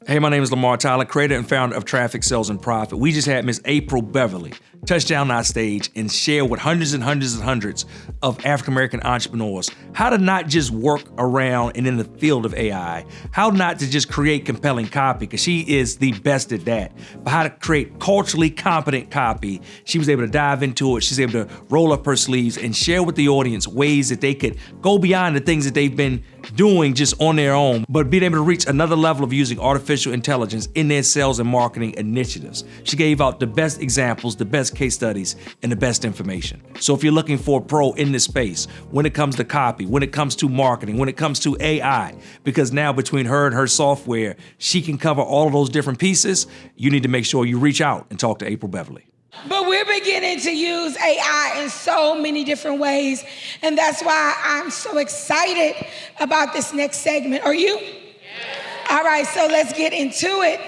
Hey, my name is Lamar Tyler, creator and founder of Traffic, Sales, and Profit. We just had Miss Apryl Beverly touch down our stage and share with hundreds and hundreds and hundreds of African-American entrepreneurs how to not just work around and in the field of AI, how not to just create compelling copy, because she is the best at that, but how to create culturally competent copy. She was able to dive into it. She's able to roll up her sleeves and share with the audience ways that they could go beyond the things that they've been doing just on their own, but being able to reach another level of using artificial intelligence in their sales and marketing initiatives. She gave out the best examples, the best case studies, and the best information. So if you're looking for a pro in this space, when it comes to copy, when it comes to marketing, when it comes to AI, because now between her and her software, she can cover all of those different pieces, you need to make sure you reach out and talk to Apryl Beverly. But we're beginning to use AI in so many different ways, and that's why I'm so excited about this next segment. Are you? Yes. All right, so let's get into it.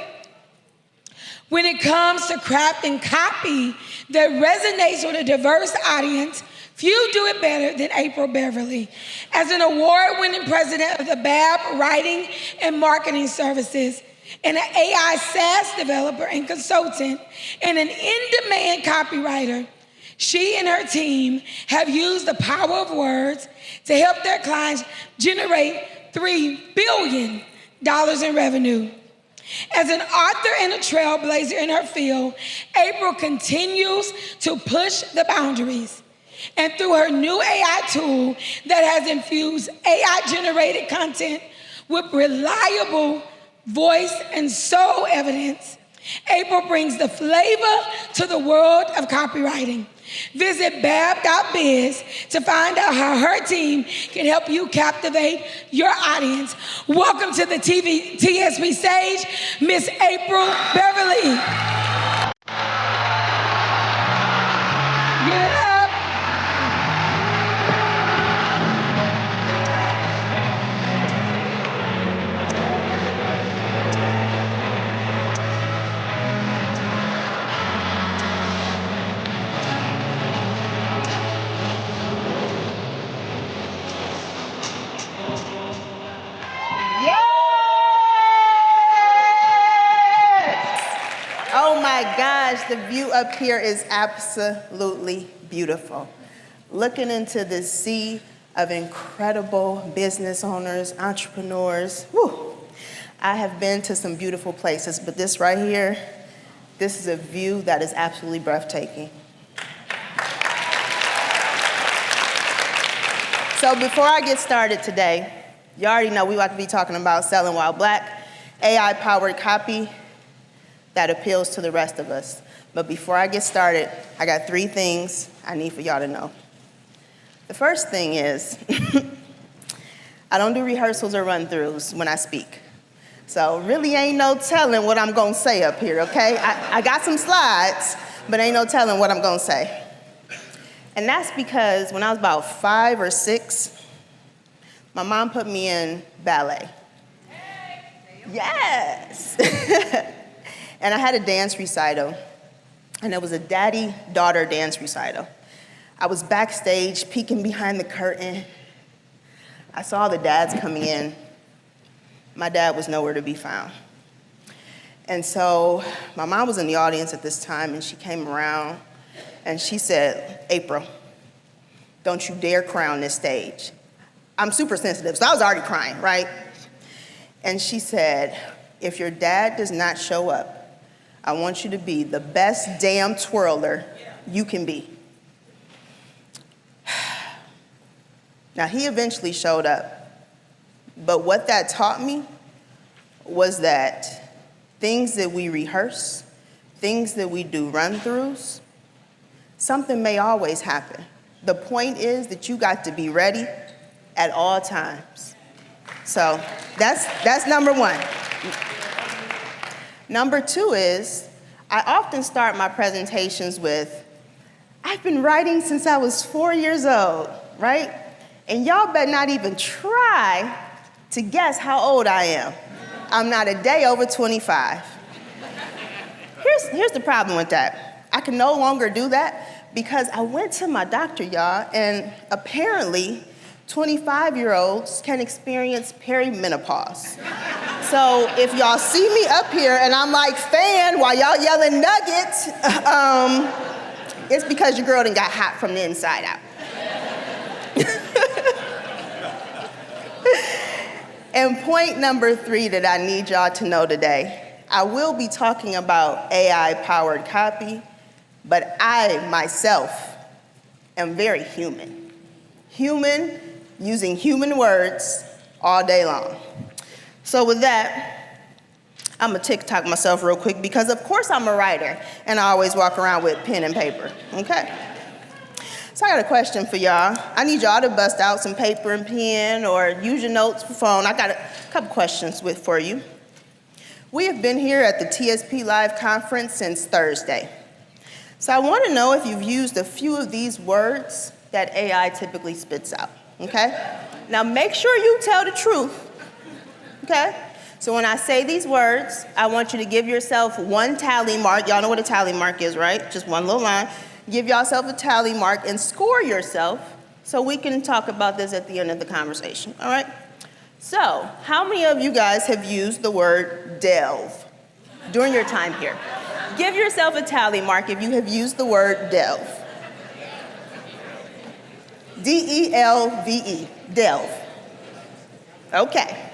When it comes to crafting copy that resonates with a diverse audience, few do it better than Apryl Beverly. As an award-winning president of the BAB Writing and Marketing Services, and an AI SaaS developer and consultant, and an in-demand copywriter, she and her team have used the power of words to help their clients generate $3 billion in revenue. As an author and a trailblazer in her field, Apryl continues to push the boundaries. And through her new AI tool that has infused AI-generated content with reliable voice and soul evidence, Apryl brings the flavor to the world of copywriting. Visit bab.biz to find out how her team can help you captivate your audience. Welcome to the TSP stage, Miss Apryl Beverly. Get up. Oh my gosh, the view up here is absolutely beautiful. Looking into the sea of incredible business owners, entrepreneurs. Whew. I have been to some beautiful places, but this right here, this is a view that is absolutely breathtaking. So before I get started today, you already know we about to be talking about selling while black, AI-powered copy that appeals to the rest of us. But before I get started, I got 3 things I need for y'all to know. The first thing is, I don't do rehearsals or run-throughs when I speak. So really ain't no telling what I'm gonna say up here, okay? I got some slides, but ain't no telling what I'm gonna say. And that's because when I was about 5 or 6, my mom put me in ballet. Yes! And I had a dance recital, and it was a daddy-daughter dance recital. I was backstage, peeking behind the curtain. I saw the dads coming in. My dad was nowhere to be found. And so my mom was in the audience at this time, and she came around, and she said, "Apryl, don't you dare cry on this stage." I'm super sensitive, so I was already crying, right? And she said, "If your dad does not show up, I want you to be the best damn twirler you can be." Now, he eventually showed up, but what that taught me was that things that we rehearse, things that we do run-throughs, something may always happen. The point is that you got to be ready at all times. So that's number 1. Number 2 is, I often start my presentations with, "I've been writing since I was 4 years old," right? And y'all better not even try to guess how old I am. I'm not a day over 25. Here's the problem with that. I can no longer do that because I went to my doctor, y'all, and apparently 25-year-olds can experience perimenopause. So if y'all see me up here and I'm like fan while y'all yelling nuggets, it's because your girl done got hot from the inside out. And point number 3 that I need y'all to know today, I will be talking about AI-powered copy, but I myself am very human. Human, using human words all day long. So with that, I'm gonna TikTok myself real quick because of course I'm a writer and I always walk around with pen and paper, okay? So I got a question for y'all. I need y'all to bust out some paper and pen or use your notes for phone. I got a couple questions for you. We have been here at the TSP Live conference since Thursday. So I wanna know if you've used a few of these words that AI typically spits out, okay? Now make sure you tell the truth, okay? So when I say these words, I want you to give yourself one tally mark. Y'all know what a tally mark is, right? Just one little line. Give yourself a tally mark and score yourself so we can talk about this at the end of the conversation, all right? So how many of you guys have used the word delve during your time here? Give yourself a tally mark if you have used the word delve. D-E-L-V-E, delve. Okay.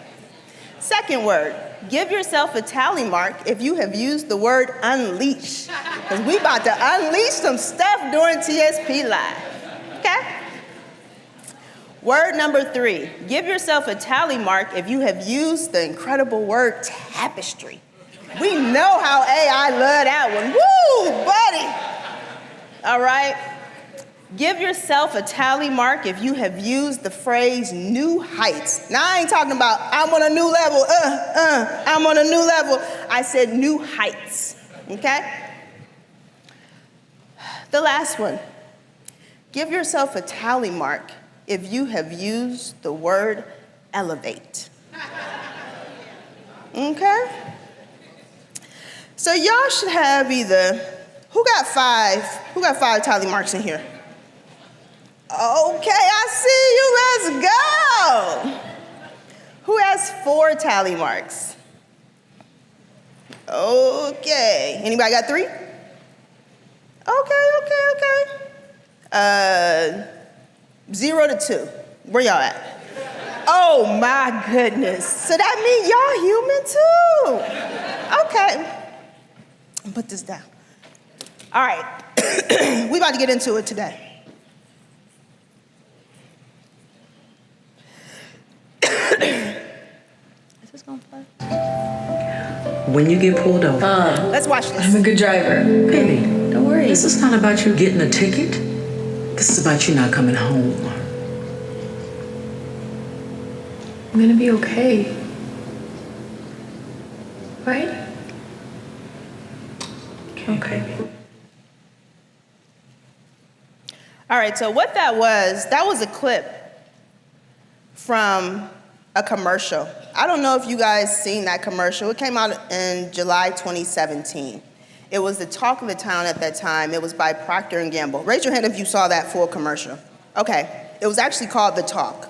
Second word, give yourself a tally mark if you have used the word unleash. Because we about to unleash some stuff during TSP Live, okay? Word number 3, give yourself a tally mark if you have used the incredible word tapestry. We know how AI love that one. Woo, buddy. All right. Give yourself a tally mark if you have used the phrase new heights. Now, I ain't talking about I'm on a new level, I'm on a new level. I said new heights, okay? The last one. Give yourself a tally mark if you have used the word elevate. Okay? So y'all should have either, who got five tally marks in here? Okay, I see you, let's go. Who has 4 tally marks? Okay, anybody got 3? Okay. 0 to 2, where y'all at? Oh my goodness, so that means y'all human too. Okay, put this down. All right, we about to get into it today. Is this gonna play? When you get pulled over. Let's watch this. I'm a good driver. Baby, Don't worry. this is not about you getting a ticket. This is about you not coming home. I'm gonna be okay. Right? Okay. All right, so what that was a clip from a commercial. I don't know if you guys seen that commercial. It came out in July 2017. It was the talk of the town at that time. It was by Procter & Gamble. Raise your hand if you saw that full commercial. Okay, it was actually called The Talk.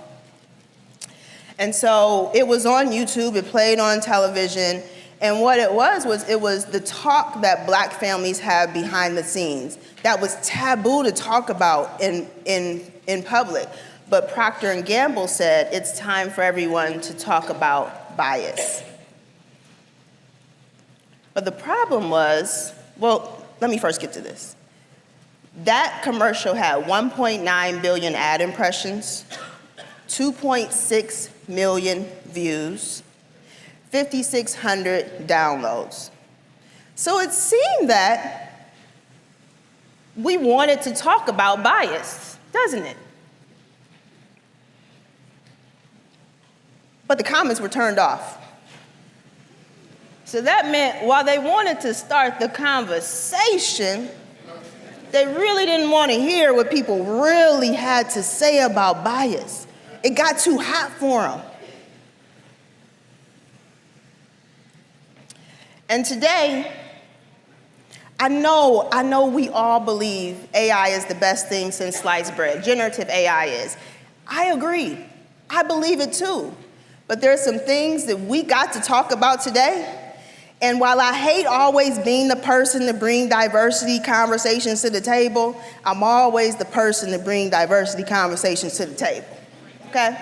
And so it was on YouTube, it played on television, and what it was the talk that Black families have behind the scenes that was taboo to talk about in public. But Procter & Gamble said it's time for everyone to talk about bias. But the problem was, well, let me first get to this. That commercial had 1.9 billion ad impressions, 2.6 million views, 5,600 downloads. So it seemed that we wanted to talk about bias, doesn't it? But the comments were turned off. So that meant while they wanted to start the conversation, they really didn't want to hear what people really had to say about bias. It got too hot for them. And today, I know we all believe AI is the best thing since sliced bread. Generative AI is. I agree. I believe it too. But there's some things that we got to talk about today. And while I hate always being the person to bring diversity conversations to the table, I'm always the person to bring diversity conversations to the table, okay?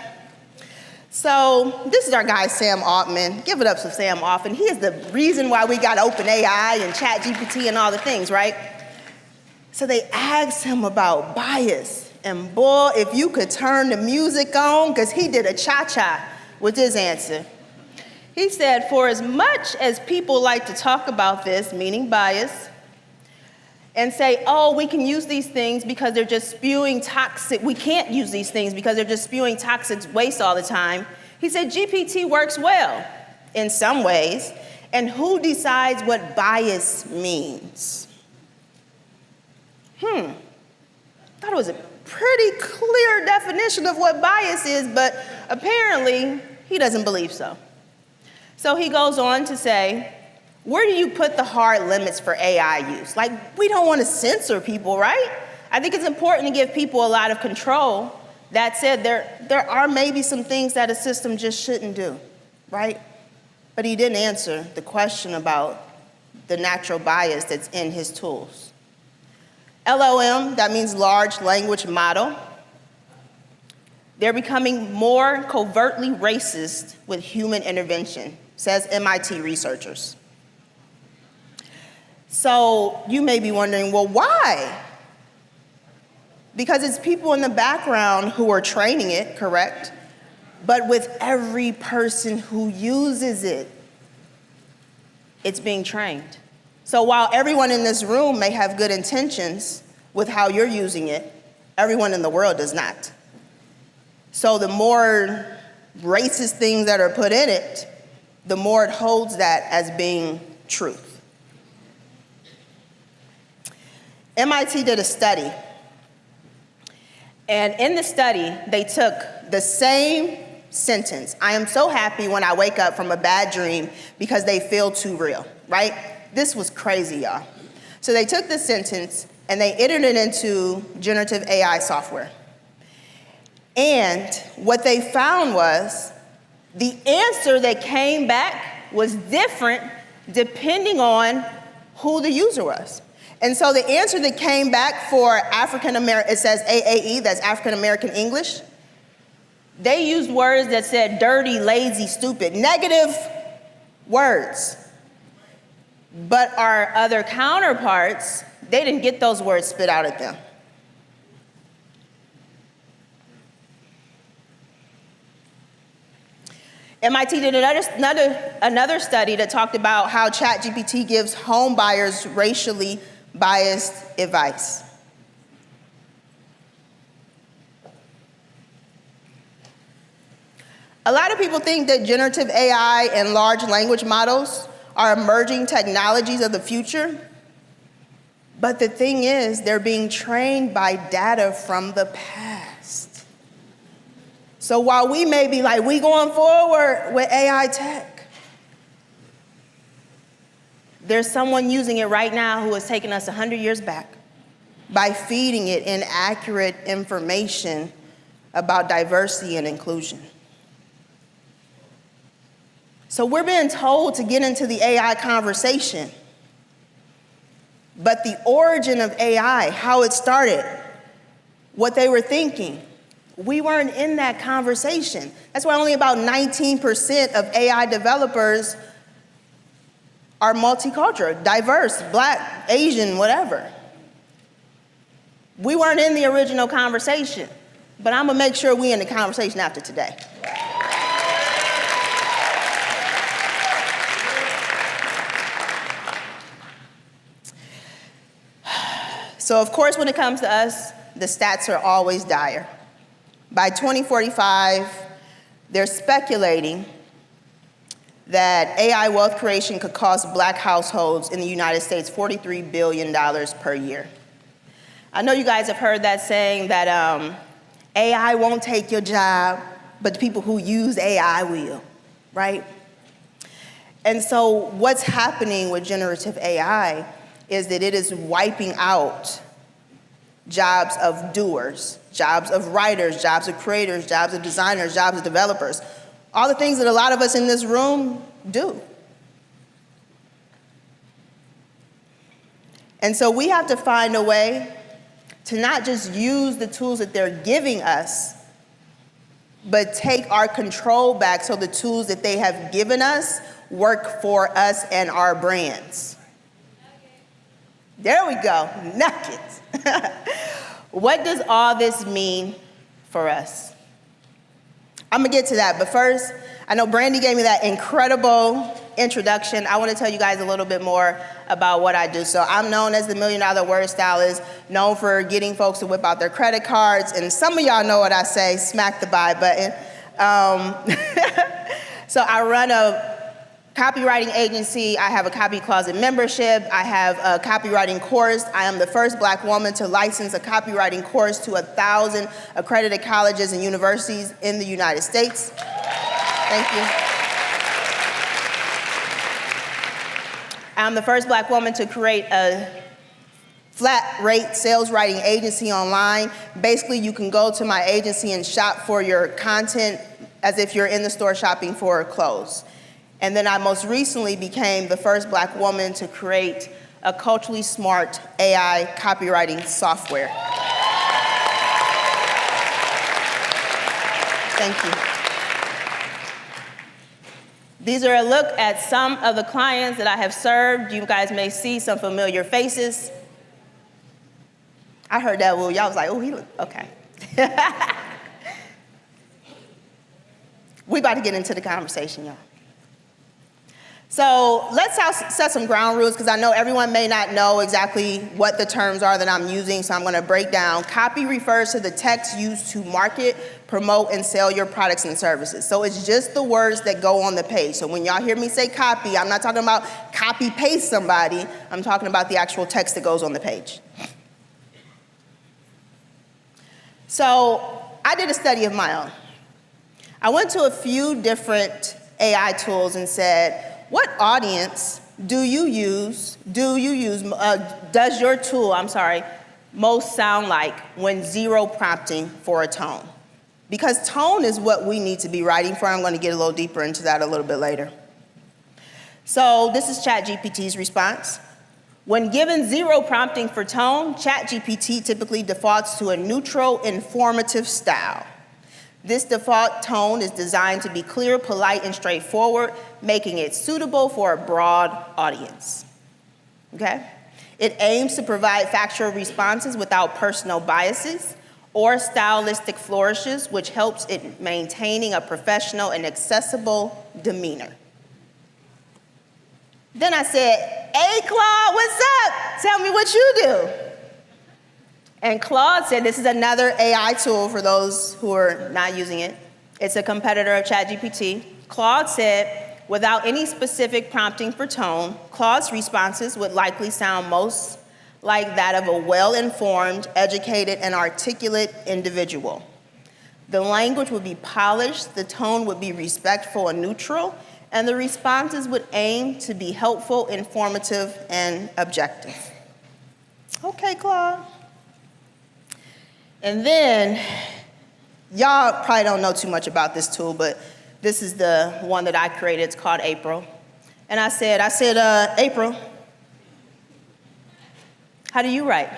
So this is our guy, Sam Altman. Give it up for Sam Altman. He is the reason why we got OpenAI and ChatGPT and all the things, right? So they asked him about bias. And boy, if you could turn the music on, because he did a cha-cha with his answer. He said, for as much as people like to talk about this, meaning bias, and say, oh, we can use these things because they're just spewing toxic, we can't use these things because they're just spewing toxic waste all the time. He said, GPT works well in some ways, and who decides what bias means? Thought it was a pretty clear definition of what bias is, but apparently he doesn't believe so. So he goes on to say, where do you put the hard limits for AI use? Like, we don't want to censor people, right? I think it's important to give people a lot of control. That said, there are maybe some things that a system just shouldn't do, right? But he didn't answer the question about the natural bias that's in his tools. LLM, that means large language model. They're becoming more covertly racist with human intervention, says MIT researchers. So you may be wondering, well, why? Because it's people in the background who are training it, correct? But with every person who uses it, it's being trained. So while everyone in this room may have good intentions with how you're using it, everyone in the world does not. So the more racist things that are put in it, the more it holds that as being truth. MIT did a study. And in the study, they took the same sentence, I am so happy when I wake up from a bad dream because they feel too real, right? This was crazy, y'all. So they took this sentence and they entered it into generative AI software. And what they found was the answer that came back was different depending on who the user was. And so the answer that came back for African American, it says AAE, that's African American English. They used words that said dirty, lazy, stupid, negative words. But our other counterparts, they didn't get those words spit out at them. MIT did another study that talked about how ChatGPT gives home buyers racially biased advice. A lot of people think that generative AI and large language models are emerging technologies of the future. But the thing is, they're being trained by data from the past. So while we may be like, we going forward with AI tech, there's someone using it right now who has taken us 100 years back by feeding it inaccurate information about diversity and inclusion. So we're being told to get into the AI conversation. But the origin of AI, how it started, what they were thinking, we weren't in that conversation. That's why only about 19% of AI developers are multicultural, diverse, Black, Asian, whatever. We weren't in the original conversation, but I'm gonna make sure we in the conversation after today. So of course, when it comes to us, the stats are always dire. By 2045, they're speculating that AI wealth creation could cost Black households in the United States $43 billion per year. I know you guys have heard that saying that AI won't take your job, but the people who use AI will, right? And so what's happening with generative AI is that it is wiping out jobs of doers jobs of writers, jobs of creators, jobs of designers, jobs of developers. All the things that a lot of us in this room do. And so we have to find a way to not just use the tools that they're giving us, but take our control back so the tools that they have given us work for us and our brands. There we go, nuggets. What does all this mean for us? I'm gonna get to that, but first, I know Brandy gave me that incredible introduction. I wanna tell you guys a little bit more about what I do. So I'm known as the $1 Million Word Stylist, known for getting folks to whip out their credit cards, and some of y'all know what I say, smack the buy button. So I run a copywriting agency. I have a Copy Closet membership. I have a copywriting course. I am the first Black woman to license a copywriting course to 1,000 accredited colleges and universities in the United States. Thank you. I'm the first Black woman to create a flat rate sales writing agency online. Basically, you can go to my agency and shop for your content as if you're in the store shopping for clothes. And then I most recently became the first Black woman to create a culturally smart AI copywriting software. Thank you. These are a look at some of the clients that I have served. You guys may see some familiar faces. I heard that, well, y'all was like, oh, he look, okay. We about to get into the conversation, y'all. So let's set some ground rules, because I know everyone may not know exactly what the terms are that I'm using, so I'm gonna break down. Copy refers to the text used to market, promote, and sell your products and services. So it's just the words that go on the page. So when y'all hear me say copy, I'm not talking about copy paste somebody, I'm talking about the actual text that goes on the page. So I did a study of my own. I went to a few different AI tools and said, what audience does your tool, most sound like when zero prompting for a tone? Because tone is what we need to be writing for. I'm going to get a little deeper into that a little bit later. So this is ChatGPT's response. When given zero prompting for tone, ChatGPT typically defaults to a neutral, informative style. This default tone is designed to be clear, polite, and straightforward, making it suitable for a broad audience. Okay? It aims to provide factual responses without personal biases or stylistic flourishes, which helps it maintaining a professional and accessible demeanor. Then I said, hey, Claude, what's up? Tell me what you do. And Claude said, this is another AI tool for those who are not using it. It's a competitor of ChatGPT. Claude said, without any specific prompting for tone, Claude's responses would likely sound most like that of a well-informed, educated, and articulate individual. The language would be polished, the tone would be respectful and neutral, and the responses would aim to be helpful, informative, and objective. Okay, Claude. And then, y'all probably don't know too much about this tool, but this is the one that I created. It's called Apryl. And I said, Apryl, how do you write?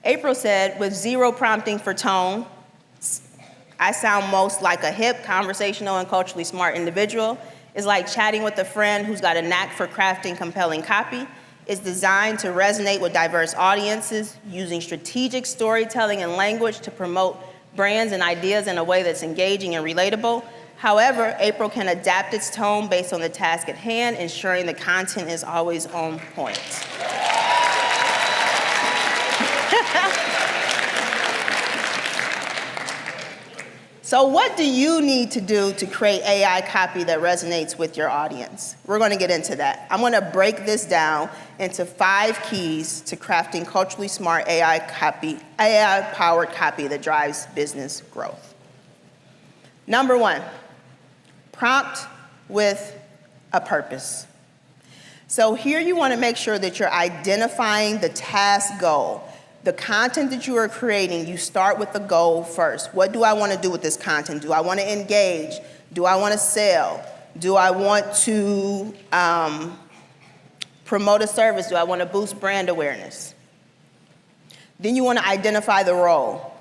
Apryl said, with zero prompting for tone, I sound most like a hip, conversational, and culturally smart individual. It's like chatting with a friend who's got a knack for crafting compelling copy. It's designed to resonate with diverse audiences, using strategic storytelling and language to promote brands and ideas in a way that's engaging and relatable. However, Apryl can adapt its tone based on the task at hand, ensuring the content is always on point. So what do you need to do to create AI copy that resonates with your audience? We're going to get into that. I'm going to break this down into 5 keys to crafting culturally smart AI-powered copy that drives business growth. Number 1, prompt with a purpose. So here you want to make sure that you're identifying the task goal. The content that you are creating, you start with the goal first. What do I want to do with this content? Do I want to engage? Do I want to sell? Do I want to promote a service? Do I want to boost brand awareness? Then you want to identify the role.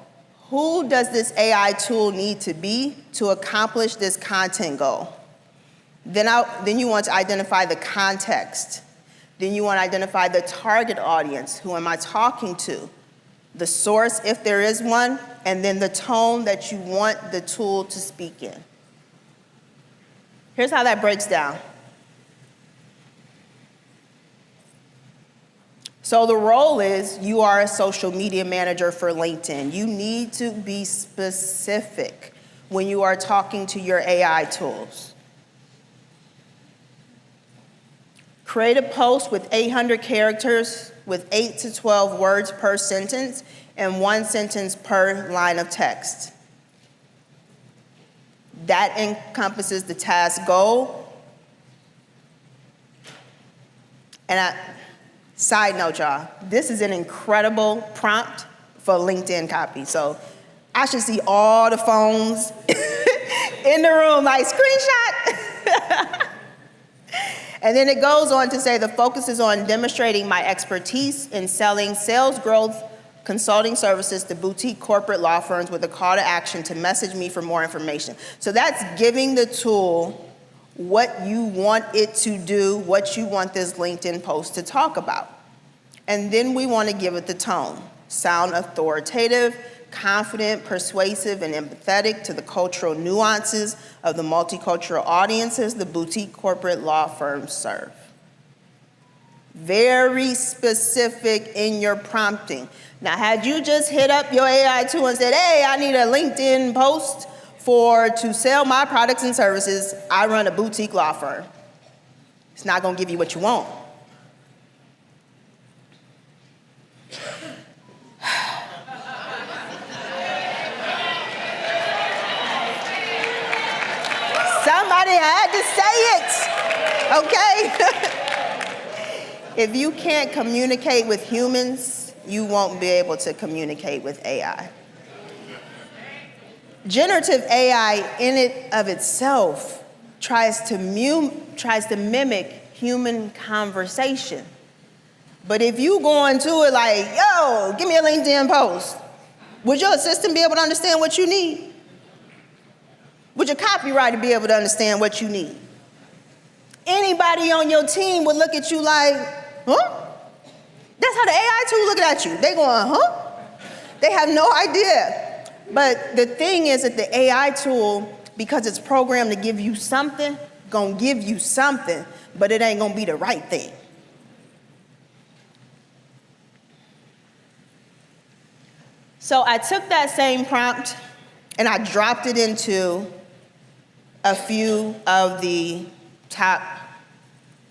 Who does this AI tool need to be to accomplish this content goal? Then you want to identify the context. Then you want to identify the target audience. Who am I talking to? The source, if there is one, and then the tone that you want the tool to speak in. Here's how that breaks down. So the role is you are a social media manager for LinkedIn. You need to be specific when you are talking to your AI tools. Create a post with 800 characters with 8 to 12 words per sentence and 1 sentence per line of text. That encompasses the task goal. And side note, y'all, this is an incredible prompt for LinkedIn copy. So I should see all the phones in the room, like screenshot. And then it goes on to say the focus is on demonstrating my expertise in selling sales growth consulting services to boutique corporate law firms with a call to action to message me for more information. So that's giving the tool what you want it to do, what you want this LinkedIn post to talk about. And then we want to give it the tone. Sound authoritative, confident, persuasive, and empathetic to the cultural nuances of the multicultural audiences the boutique corporate law firms serve. Very specific in your prompting. Now, had you just hit up your AI tool and said, hey, I need a LinkedIn post to sell my products and services, I run a boutique law firm. It's not going to give you what you want. Somebody had to say it, okay? If you can't communicate with humans, you won't be able to communicate with AI. Generative AI in it of itself tries to mimic human conversation. But if you go into it like, yo, give me a LinkedIn post, would your assistant be able to understand what you need? Would your copywriter be able to understand what you need? Anybody on your team would look at you like, huh? That's how the AI tool looking at you. They going, huh? They have no idea. But the thing is that the AI tool, because it's programmed to give you something, gonna give you something, but it ain't gonna be the right thing. So I took that same prompt and I dropped it into a few of the top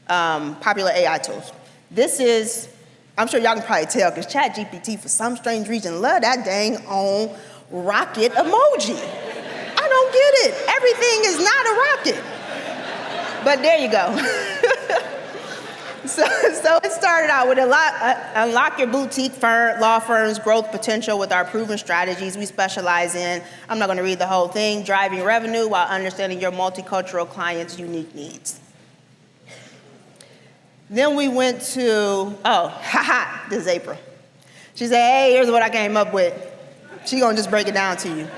popular AI tools. This is, I'm sure y'all can probably tell, because ChatGPT, for some strange reason, love that dang on rocket emoji. I don't get it. Everything is not a rocket. But there you go. So it started out with unlock your boutique law firm's growth potential with our proven strategies we specialize in. I'm not going to read the whole thing. Driving revenue while understanding your multicultural clients' unique needs. Then we went to, this is Apryl. She said, hey, here's what I came up with. She gonna just break it down to you.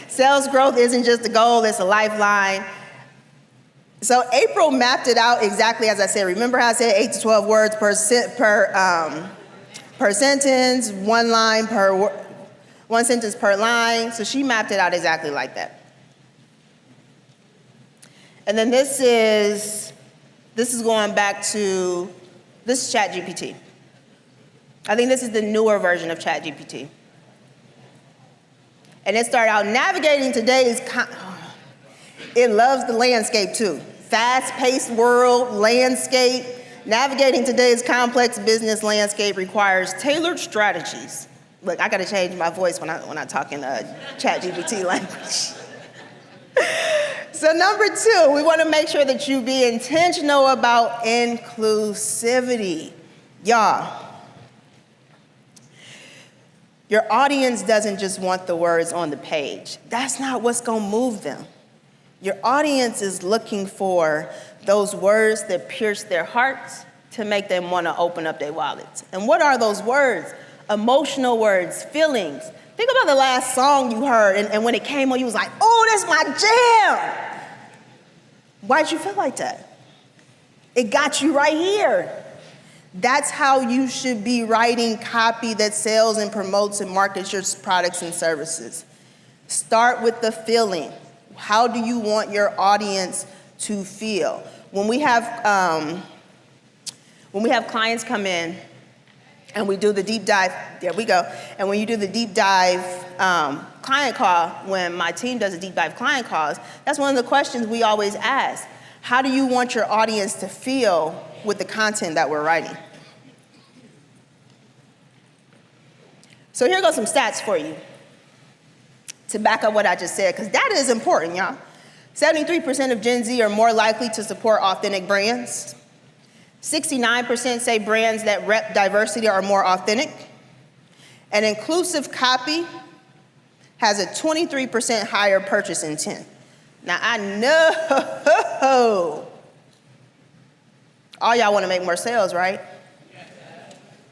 Sales growth isn't just a goal, it's a lifeline. So Apryl mapped it out exactly as I said. Remember how I said 8 to 12 words per sentence, one sentence per line. So she mapped it out exactly like that. And then this is going back to, this is ChatGPT. I think this is the newer version of ChatGPT. And it started out navigating today's, it loves the landscape too. Fast-paced world landscape. Navigating today's complex business landscape requires tailored strategies. Look, I gotta change my voice when I talk in ChatGPT language. So number 2, we wanna make sure that you be intentional about inclusivity. Y'all, Your audience doesn't just want the words on the page. That's not what's gonna move them. Your audience is looking for those words that pierce their hearts to make them wanna open up their wallets. And what are those words? Emotional words, feelings. Think about the last song you heard, and when it came on, you was like, oh, that's my jam. Why'd you feel like that? It got you right here. That's how you should be writing copy that sells and promotes and markets your products and services. Start with the feeling. How do you want your audience to feel? When we have clients come in and we do the deep dive, there we go. And when you do the deep dive client call, when my team does a deep dive client calls, that's one of the questions we always ask. How do you want your audience to feel with the content that we're writing? So here goes some stats for you to back up what I just said, because data is important, y'all. 73% of Gen Z are more likely to support authentic brands. 69% say brands that rep diversity are more authentic. And inclusive copy has a 23% higher purchase intent. Now, I know all y'all want to make more sales, right?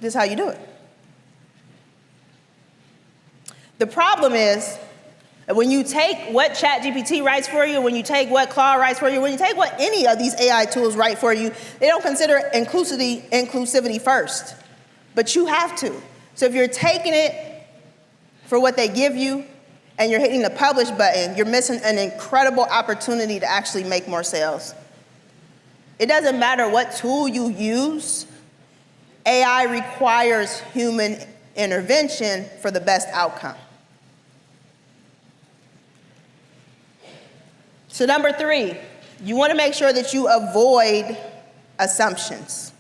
This is how you do it. The problem is that when you take what ChatGPT writes for you, when you take what Claude writes for you, when you take what any of these AI tools write for you, they don't consider inclusivity first. But you have to. So if you're taking it for what they give you and you're hitting the publish button, you're missing an incredible opportunity to actually make more sales. It doesn't matter what tool you use, AI requires human intervention for the best outcome. So number 3, you want to make sure that you avoid assumptions.